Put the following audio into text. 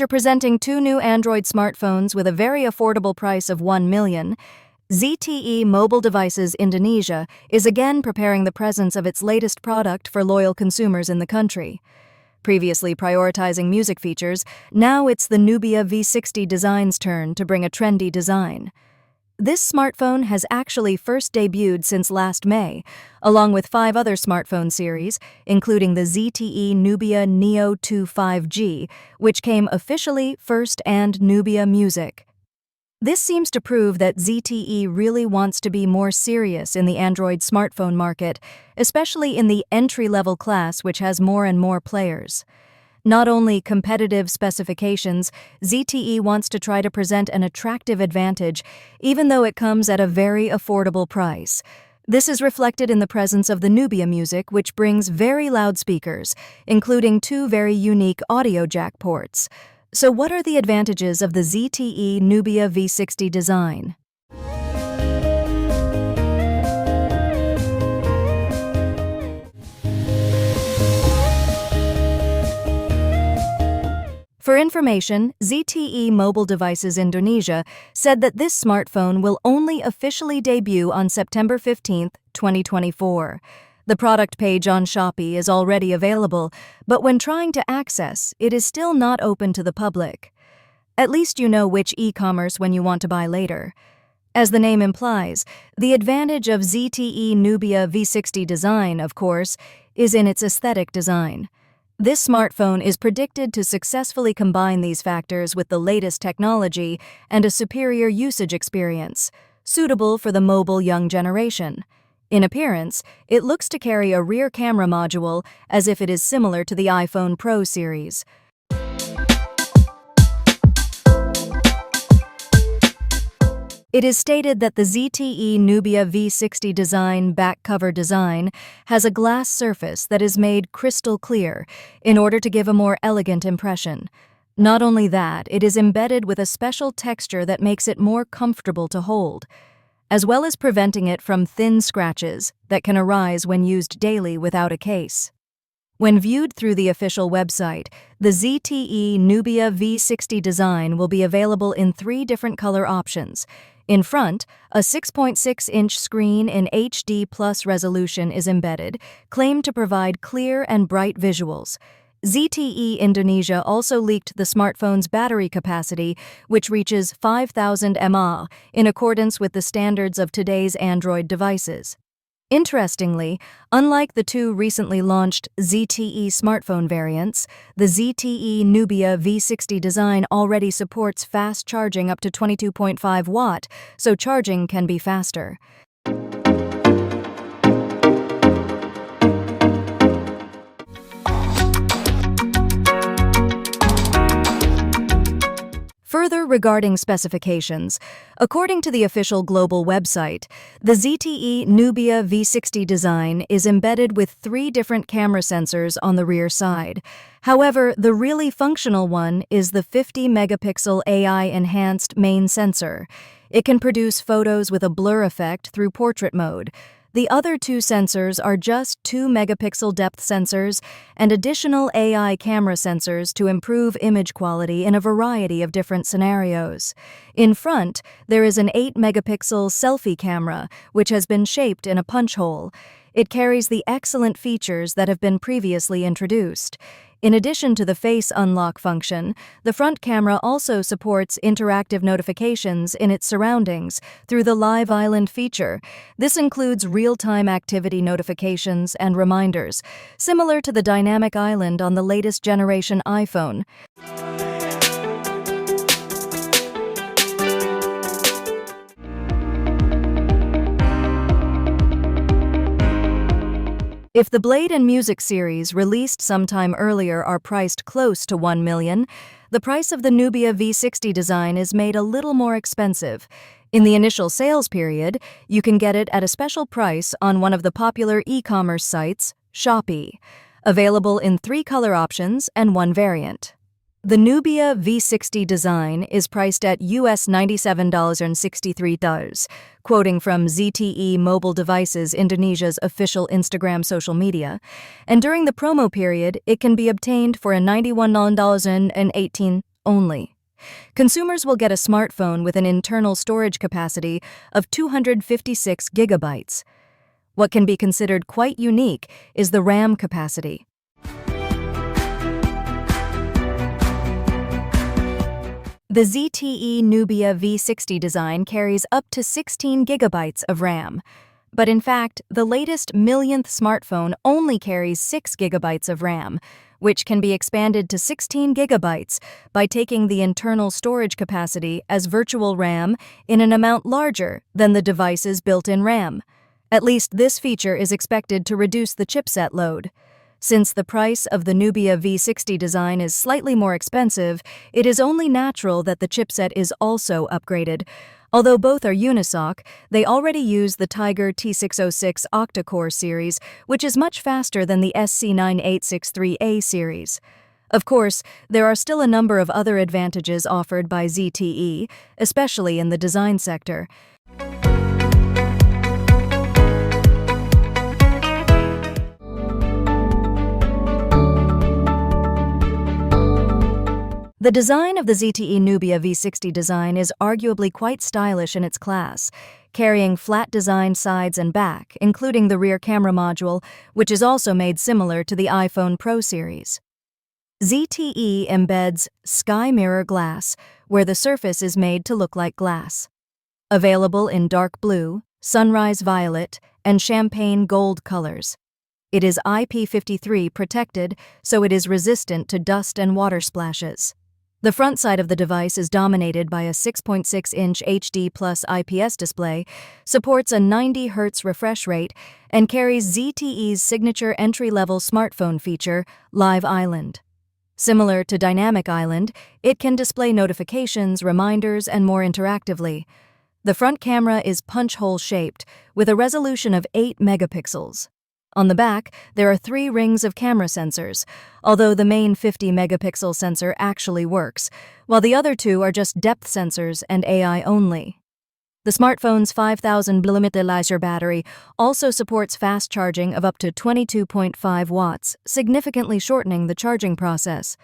After presenting two new Android smartphones with a very affordable price of $1 million, ZTE Mobile Devices Indonesia is again preparing the presence of its latest product for loyal consumers in the country. Previously prioritizing music features, now it's the Nubia V60 design's turn to bring a trendy design. This smartphone has actually first debuted since last May, along with 5 other smartphone series, including the ZTE Nubia Neo 2 5G, which came officially first, and Nubia Music. This seems to prove that ZTE really wants to be more serious in the Android smartphone market, especially in the entry-level class, which has more and more players. Not only competitive specifications, ZTE wants to try to present an attractive advantage, even though it comes at a very affordable price. This is reflected in the presence of the Nubia Music, which brings very loud speakers, including 2 very unique audio jack ports. So what are the advantages of the ZTE Nubia V60 design? For information, ZTE Mobile Devices Indonesia said that this smartphone will only officially debut on September 15, 2024. The product page on Shopee is already available, but when trying to access, it is still not open to the public. At least you know which e-commerce when you want to buy later. As the name implies, the advantage of ZTE Nubia V60 design, of course, is in its aesthetic design. This smartphone is predicted to successfully combine these factors with the latest technology and a superior usage experience, suitable for the mobile young generation. In appearance, it looks to carry a rear camera module as if it is similar to the iPhone Pro series. It is stated that the ZTE Nubia V60 design back cover design has a glass surface that is made crystal clear in order to give a more elegant impression. Not only that, it is embedded with a special texture that makes it more comfortable to hold, as well as preventing it from thin scratches that can arise when used daily without a case. When viewed through the official website, the ZTE Nubia V60 design will be available in 3 different color options. In front, a 6.6-inch screen in HD+ resolution is embedded, claimed to provide clear and bright visuals. ZTE Indonesia also leaked the smartphone's battery capacity, which reaches 5,000 mAh, in accordance with the standards of today's Android devices. Interestingly, unlike the 2 recently launched ZTE smartphone variants, the ZTE Nubia V60 design already supports fast charging up to 22.5 watt, so charging can be faster. Further regarding specifications, according to the official global website, the ZTE Nubia V60 design is embedded with 3 different camera sensors on the rear side. However, the really functional one is the 50-megapixel AI-enhanced main sensor. It can produce photos with a blur effect through portrait mode. The other 2 sensors are just 2-megapixel depth sensors and additional AI camera sensors to improve image quality in a variety of different scenarios. In front, there is an 8-megapixel selfie camera, which has been shaped in a punch hole. It carries the excellent features that have been previously introduced. In addition to the face unlock function, the front camera also supports interactive notifications in its surroundings through the Live Island feature. This includes real-time activity notifications and reminders, similar to the dynamic island on the latest generation iPhone. If the Blade and Music series released sometime earlier are priced close to $1 million, the price of the Nubia V60 design is made a little more expensive. In the initial sales period, you can get it at a special price on one of the popular e-commerce sites, Shopee, available in 3 color options and 1 variant. The Nubia V60 design is priced at US $97.63, quoting from ZTE Mobile Devices Indonesia's official Instagram social media, and during the promo period, it can be obtained for $91.18 only. Consumers will get a smartphone with an internal storage capacity of 256 gigabytes. What can be considered quite unique is the RAM capacity. The ZTE Nubia V60 design carries up to 16 gigabytes of RAM. But in fact, the latest millionth smartphone only carries 6 gigabytes of RAM, which can be expanded to 16 gigabytes by taking the internal storage capacity as virtual RAM in an amount larger than the device's built-in RAM. At least this feature is expected to reduce the chipset load. Since the price of the Nubia V60 design is slightly more expensive, it is only natural that the chipset is also upgraded. Although both are unisoc, they already use the Tiger T606 octa-core series, which is much faster than the SC9863A series. Of course, there are still a number of other advantages offered by ZTE, especially in the design sector. The design of the ZTE Nubia V60 design is arguably quite stylish in its class, carrying flat-designed sides and back, including the rear camera module, which is also made similar to the iPhone Pro series. ZTE embeds sky mirror glass, where the surface is made to look like glass. Available in dark blue, sunrise violet, and champagne gold colors. It is IP53 protected, so it is resistant to dust and water splashes. The front side of the device is dominated by a 6.6-inch HD+ IPS display, supports a 90 Hz refresh rate, and carries ZTE's signature entry-level smartphone feature, Live Island. Similar to Dynamic Island, it can display notifications, reminders, and more interactively. The front camera is punch-hole shaped, with a resolution of 8 megapixels. On the back, there are 3 rings of camera sensors, although the main 50-megapixel sensor actually works, while the other 2 are just depth sensors and AI only. The smartphone's 5,000 mAh battery also supports fast charging of up to 22.5 watts, significantly shortening the charging process.